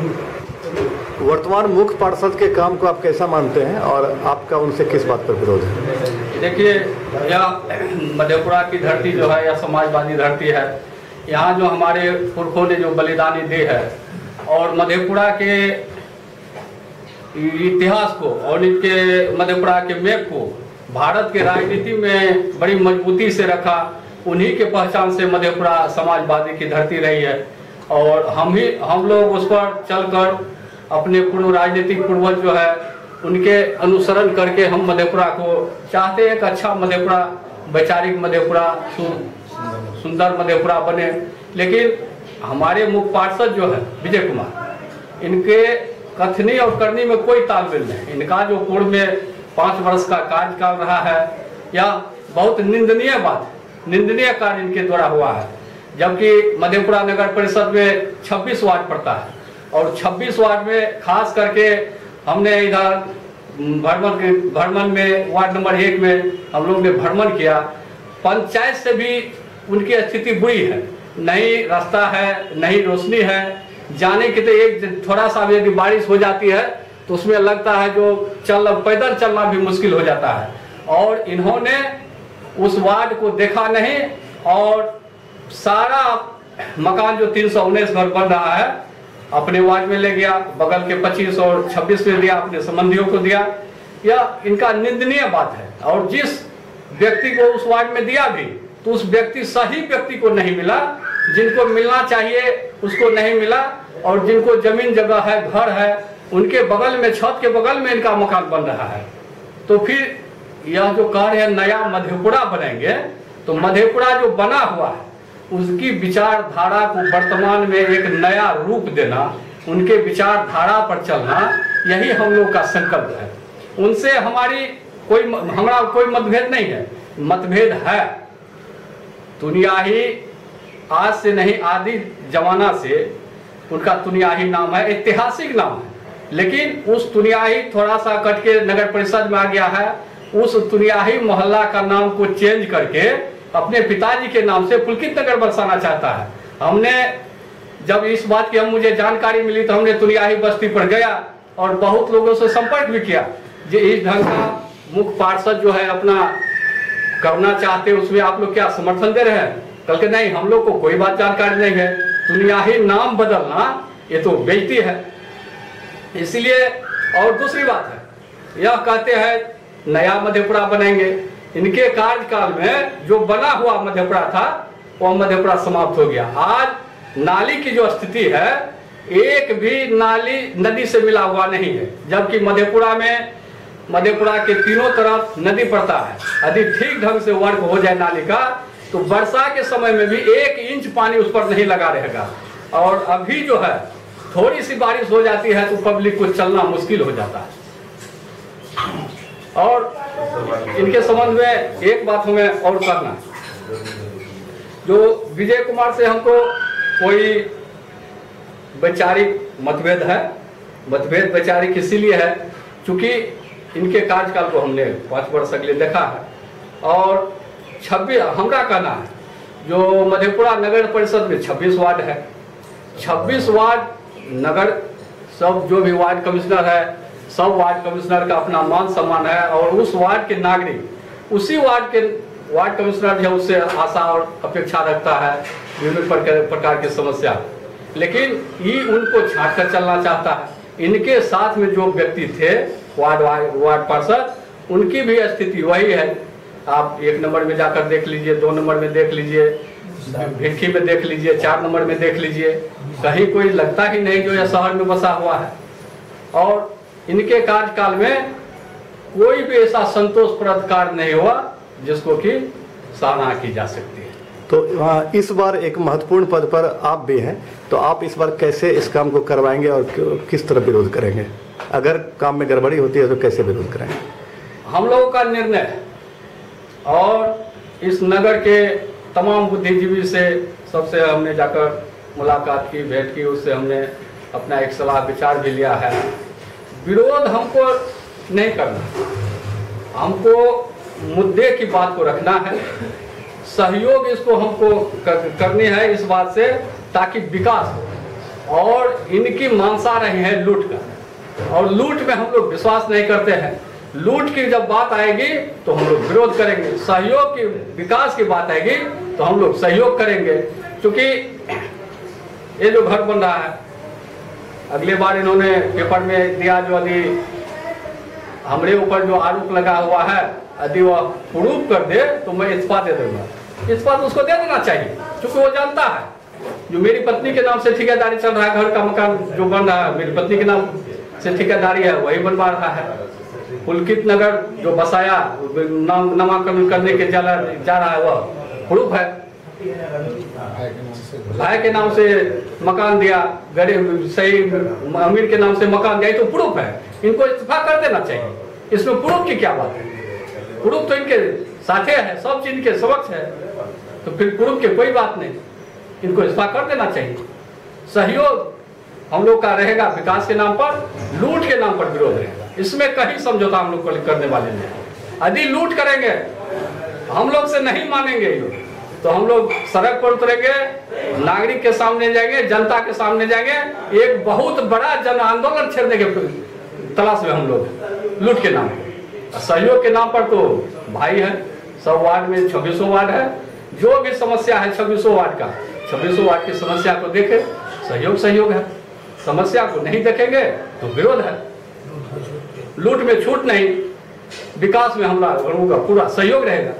वर्तमान मुख्य पार्षद के काम को आप कैसा मानते हैं और आपका उनसे किस बात पर विरोध है? देखिए, यह मधेपुरा की धरती जो है, यह समाजवादी धरती है। यहाँ जो हमारे पुरखों ने जो बलिदानी दी है और मधेपुरा के इतिहास को और इनके मधेपुरा के मैप को भारत के राजनीति में बड़ी मजबूती से रखा, उन्हीं के पहचान से मधेपुरा समाजवादी की धरती रही है। और हम लोग उस पर चलकर अपने पूर्व राजनीतिक पूर्वज जो है उनके अनुसरण करके हम मधेपुरा को चाहते हैं, एक अच्छा मधेपुरा, वैचारिक मधेपुरा, सुंदर मधेपुरा बने। लेकिन हमारे मुख्य पार्षद जो है विजय कुमार, इनके कथनी और करनी में कोई तालमेल नहीं। इनका जो पूर्व में 5 वर्ष का कार्यकाल रहा है, यह बहुत निंदनीय बात, निंदनीय कार्य इनके द्वारा हुआ है। जबकि मधेपुरा नगर परिषद में 26 वार्ड पड़ता है और 26 वार्ड में खास करके हमने इधर भ्रमण में वार्ड नंबर 1 में हम लोग ने भ्रमण किया। पंचायत से भी उनकी स्थिति बुरी है, नहीं रास्ता है, नहीं रोशनी है, जाने के तो एक थोड़ा सा भी यदि बारिश हो जाती है तो उसमें लगता है जो पैदल चलना भी मुश्किल हो जाता है। और इन्होंने उस वार्ड को देखा नहीं और सारा मकान जो 319 घर बन रहा है अपने वार्ड में ले गया, बगल के 25 और 26 में दिया, अपने संबंधियों को दिया। यह इनका निंदनीय बात है। और जिस व्यक्ति को उस वार्ड में दिया भी तो उस व्यक्ति सही व्यक्ति को नहीं मिला, जिनको मिलना चाहिए उसको नहीं मिला। और जिनको जमीन जगह है, घर है, उनके बगल में, छत के बगल में इनका मकान बन रहा है। तो फिर यह जो कह रहे हैं नया मधेपुरा बनेंगे, तो मधेपुरा जो बना हुआ है उसकी विचारधारा को वर्तमान में एक नया रूप देना, उनके विचारधारा पर चलना, यही हम लोग का संकल्प है। उनसे हमारा कोई मतभेद नहीं है, मतभेद है तुनियाही, आज से नहीं आदि जमाना से उनका तुनियाही नाम है, ऐतिहासिक नाम है। लेकिन उस तुनियाही थोड़ा सा कट के नगर परिषद में आ गया है। उस तुनियाही मोहल्ला का नाम को चेंज करके अपने पिताजी के नाम से पुलकित नगर बरसाना चाहता है। हमने जब इस बात की मुझे जानकारी मिली तो हमने तुनियाही बस्ती पर गया और बहुत लोगों से संपर्क भी किया कि इस ढंग का मुख्य पार्षद जो है अपना करना चाहते हैं, उसमें आप लोग क्या समर्थन दे रहे हैं? कल के नहीं, हम लोग को कोई बात जानकारी नहीं है। तुनियाही नाम बदलना ये तो बेइज्जती है। इसलिए और दूसरी बात है, यह कहते हैं नया मधेपुरा बनेंगे। इनके कार्यकाल में जो बना हुआ मधेपुरा था वो मधेपुरा समाप्त हो गया। आज नाली की जो स्थिति है, एक भी नाली नदी से मिला हुआ नहीं है, जबकि मधेपुरा के तीनों तरफ नदी पड़ता है। यदि ठीक ढंग से वर्क हो जाए नाली का तो वर्षा के समय में भी 1 इंच पानी उस पर नहीं लगा रहेगा। और अभी जो है थोड़ी सी बारिश हो जाती है तो पब्लिक को चलना मुश्किल हो जाता है। और इनके संबंध में एक बात हमें और करना है, जो विजय कुमार से हमको कोई वैचारिक मतभेद है। मतभेद वैचारिक इसीलिए है क्योंकि इनके कार्यकाल को हमने 5 वर्ष अगले देखा है। और 26 हमारा कहना है, जो मधेपुरा नगर परिषद में 26 वार्ड है, 26 वार्ड नगर, सब जो भी वार्ड कमिश्नर है, सब वार्ड कमिश्नर का अपना मान सम्मान है। और उस वार्ड के नागरिक उसी वार्ड के वार्ड कमिश्नर जो उससे आशा और अपेक्षा रखता है विभिन्न प्रकार की समस्या, लेकिन ये उनको छाट कर चलना चाहता है। इनके साथ में जो व्यक्ति थे वार्ड पार्षद, उनकी भी स्थिति वही है। आप 1 नंबर में जाकर देख लीजिए, 2 नंबर में देख लीजिए, भिड़की में देख लीजिए, 4 नंबर में देख लीजिए, कहीं कोई लगता ही नहीं जो यह शहर में बसा हुआ है। और इनके कार्यकाल में कोई भी ऐसा संतोषप्रद कार्य नहीं हुआ जिसको कि सराहना की जा सकती है। तो इस बार एक महत्वपूर्ण पद पर आप भी हैं, तो आप इस बार कैसे इस काम को करवाएंगे और किस तरह विरोध करेंगे? अगर काम में गड़बड़ी होती है तो कैसे विरोध करेंगे? हम लोगों का निर्णय है और इस नगर के तमाम बुद्धिजीवी से सबसे हमने जाकर मुलाकात की, भेंट की, उससे हमने अपना एक सलाह विचार भी लिया है। विरोध हमको नहीं करना, हमको मुद्दे की बात को रखना है, सहयोग इसको हमको करनी है इस बात से ताकि विकास हो। और इनकी मंशा रही है लूट का, और लूट में हम लोग विश्वास नहीं करते हैं। लूट की जब बात आएगी तो हम लोग विरोध करेंगे, सहयोग की विकास की बात आएगी तो हम लोग सहयोग करेंगे। क्योंकि ये जो घर बन रहा है, अगले बार इन्होंने पेपर में दिया जो यदि हमारे ऊपर जो आरोप लगा हुआ है यदि वह प्रूफ कर दे तो मैं इस्तीफा दे दूंगा। इस्तीफा तो उसको दे देना चाहिए, क्योंकि वो जानता है जो मेरी पत्नी के नाम से ठेकेदारी चल रहा है, घर का मकान जो बन रहा है मेरी पत्नी के नाम से ठेकेदारी है, वही बनवा रहा है। पुलकित नगर जो बसाया नामांकन करने के जा रहा है, वह प्रूफ है। भाई के नाम से मकान दिया, गरीब सही अमीर के नाम से मकान दिया, तो प्रूफ है। इनको इस्तीफा कर देना चाहिए, इसमें प्रूफ की क्या बात है? प्रूफ तो इनके साथे है, सब चीज इनके समक्ष है, तो फिर प्रूफ की कोई बात नहीं, इनको इस्तीफा कर देना चाहिए। सहयोग हम लोग का रहेगा विकास के नाम पर, लूट के नाम पर विरोध रहेगा। इसमें कहीं समझौता हम लोग करने वाले नहीं। यदि लूट करेंगे हम लोग से नहीं मानेंगे लोग, तो हम लोग सड़क पर उतरेंगे, नागरिक के सामने जाएंगे, जनता के सामने जाएंगे, एक बहुत बड़ा जन आंदोलन छेड़ने के तलाश में हम लोग लूट के नाम पर। सहयोग के नाम पर तो भाई है, सब वार्ड में 2600 वार्ड है, जो भी समस्या है 2600 वार्ड का, 2600 वार्ड की समस्या को देखे, सहयोग है। समस्या को नहीं देखेंगे तो विरोध है। लूट में छूट नहीं, विकास में हम लोगों का पूरा सहयोग रहेगा।